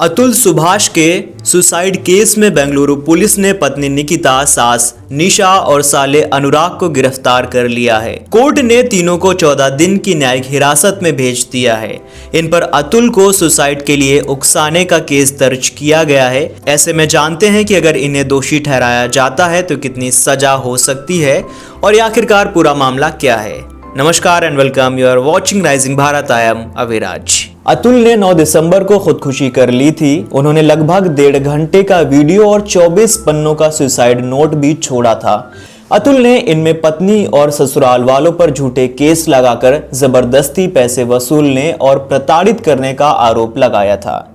अतुल सुभाष के suicide case में Bengaluru police ने पत्नी निकिता, सास निशा और साले अनुराग को गिरफ्तार कर लिया है। कोर्ट ने तीनों को 14 दिन की न्यायिक हिरासत में भेज दिया है। इन पर अतुल को सुसाइड के लिए उकसाने का केस दर्ज किया गया है। ऐसे में जानते हैं कि अगर इन्हें दोषी ठहराया जाता है तो कितनी सजा हो सकती है और आखिरकार पूरा मामला क्या है। नमस्कार and welcome, you are watching Rising Bharat. I am Aviraj. Atul ने 9 दिसंबर को खुदकुशी कर ली थी। उन्होंने लगभग 1.5 घंटे का वीडियो और 24 पन्नों का सुसाइड नोट भी छोड़ा था। अतुल ने इनमें पत्नी और ससुराल वालों पर झूठे केस लगाकर जबरदस्ती पैसे वसूलने और प्रताड़ित करने का आरोप लगाया था।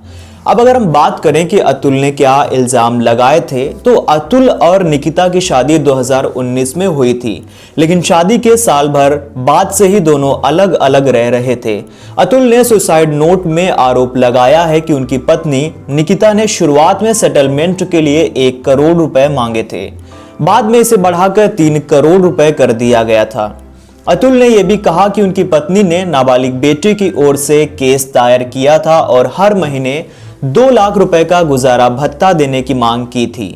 अब अगर हम बात करें कि अतुल ने क्या इल्जाम लगाए थे, तो अतुल और निकिता की शादी 2019 में हुई थी, लेकिन शादी के साल भर बाद से ही दोनों अलग अलग रह रहे थे। अतुल ने सुसाइड नोट में आरोप लगाया है कि उनकी पत्नी निकिता ने शुरुआत में सेटलमेंट के लिए 1 करोड़ रुपए मांगे थे, बाद में इसे बढ़ाकर 3 करोड़ रुपए कर दिया गया था। अतुल ने यह भी कहा कि उनकी पत्नी ने नाबालिग बेटी की ओर से केस दायर किया था और हर महीने 2 लाख रुपए का गुजारा भत्ता देने की मांग की थी।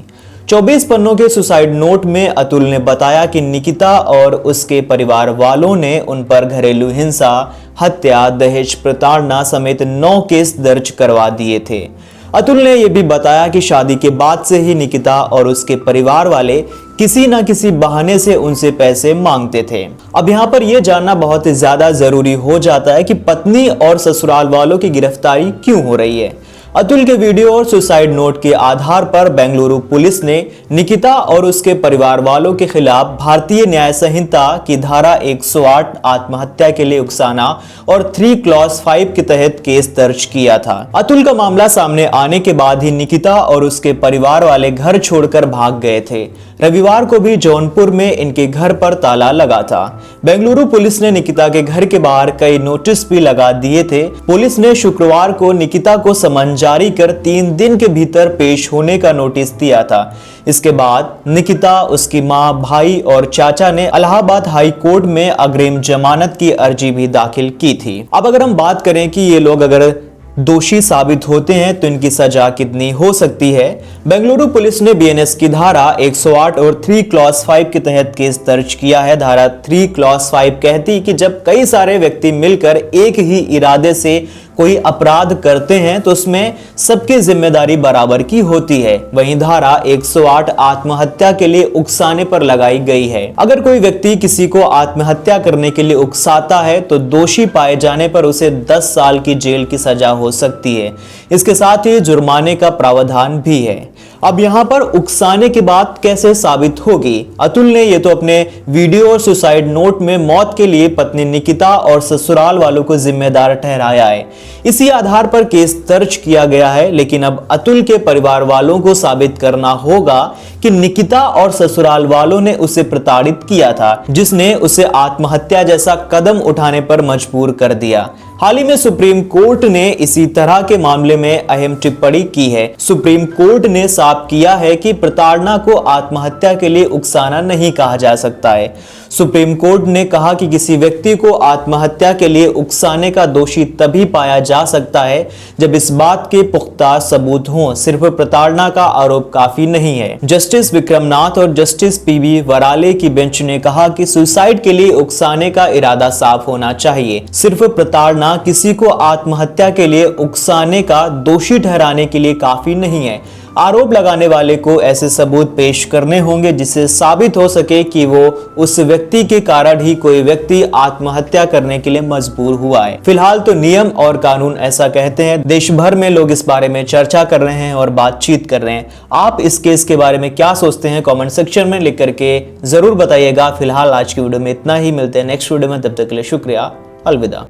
24 पन्नों के सुसाइड नोट में अतुल ने बताया कि निकिता और उसके परिवार वालों ने उन पर घरेलू हिंसा, हत्या, दहेज प्रताड़ना समेत 9 केस दर्ज करवा दिए थे। अतुल ने यह भी बताया कि शादी के बाद से ही निकिता और उसके परिवार वाले किसी न किसी बहाने से उनसे पैसे मांगते थे। अब यहाँ पर यह जानना बहुत ज्यादा जरूरी हो जाता है कि पत्नी और ससुराल वालों की गिरफ्तारी क्यों हो रही है। अतुल के वीडियो और सुसाइड नोट के आधार पर बेंगलुरु पुलिस ने निकिता और उसके परिवार वालों के खिलाफ भारतीय न्याय संहिता की धारा 108 आत्महत्या के लिए उकसाना और 3 क्लॉज 5 के तहत केस दर्ज किया था। अतुल का मामला सामने आने के बाद ही निकिता और उसके परिवार वाले घर छोड़कर भाग गए थे। रविवार को भी जौनपुर में इनके घर पर ताला लगा था। बेंगलुरु पुलिस ने निकिता के घर के बाहर कई नोटिस भी लगा दिए थे। पुलिस ने शुक्रवार को निकिता को समन जारी कर 3 दिन के भीतर पेश होने का नोटिस दिया था। इसके बाद निकिता, उसकी मां, भाई और चाचा ने इलाहाबाद हाई कोर्ट में अग्रिम जमानत की अर्जी भी दाखिल की थी। अब अगर हम बात करें कि ये लोग अगर दोषी साबित होते हैं तो इनकी सजा कितनी हो सकती है। बेंगलुरु पुलिस ने बीएनएस की धारा 108 और 3 क्लॉज 5 के तहत केस दर्ज किया है। धारा 3 क्लॉज 5 कहती है कि जब कई सारे व्यक्ति मिलकर एक ही इरादे से कोई अपराध करते हैं तो उसमें सबकी जिम्मेदारी बराबर की होती है। वहीं धारा 108 आत्महत्या के लिए उकसाने पर लगाई गई है। अगर कोई व्यक्ति किसी को आत्महत्या करने के लिए उकसाता है तो दोषी पाए जाने पर उसे 10 साल की जेल की सजा हो सकती है। इसके साथ ही जुर्माने का प्रावधान भी है। अब यहाँ पर उकसाने की बात कैसे साबित होगी? अतुल ने ये तो अपने वीडियो और सुसाइड नोट में मौत के लिए पत्नी निकिता और ससुराल वालों को जिम्मेदार ठहराया है। इसी आधार पर केस दर्ज किया गया है, लेकिन अब अतुल के परिवार वालों को साबित करना होगा कि निकिता और ससुराल वालों ने उसे प्रताड़ित किया था, जिसने उसे आत्महत्या जैसा कदम उठाने पर मजबूर कर दिया। हाल ही में सुप्रीम कोर्ट ने इसी तरह के मामले में अहम टिप्पणी की है। सुप्रीम कोर्ट ने साफ किया है कि प्रताड़ना को आत्महत्या के लिए उकसाना नहीं कहा जा सकता है। सुप्रीम कोर्ट ने कहा कि किसी व्यक्ति को आत्महत्या के लिए उकसाने का दोषी तभी पाया जा सकता है जब इस बात के पुख्ता सबूत हों। सिर्फ प्रताड़ना का आरोप काफी नहीं है। जस्टिस विक्रमनाथ और जस्टिस पीबी वराले की बेंच ने कहा कि सुसाइड के लिए उकसाने का इरादा साफ होना चाहिए। सिर्फ प्रताड़ना किसी को आत्महत्या के लिए उकसाने का दोषी ठहराने के लिए काफी नहीं है। आरोप लगाने वाले को ऐसे सबूत पेश करने होंगे जिससे साबित हो सके कि वो उस व्यक्ति के कारण ही कोई व्यक्ति आत्महत्या करने के लिए मजबूर हुआ है। फिलहाल तो नियम और कानून ऐसा कहते हैं। देश भर में लोग इस बारे में चर्चा कर रहे हैं और बातचीत कर रहे हैं। आप इस केस के बारे में क्या सोचते हैं? कमेंट सेक्शन में लिख करके जरूर बताइएगा। फिलहाल आज की वीडियो में इतना ही। मिलते हैं नेक्स्ट वीडियो में, तब तक के लिए शुक्रिया। अलविदा।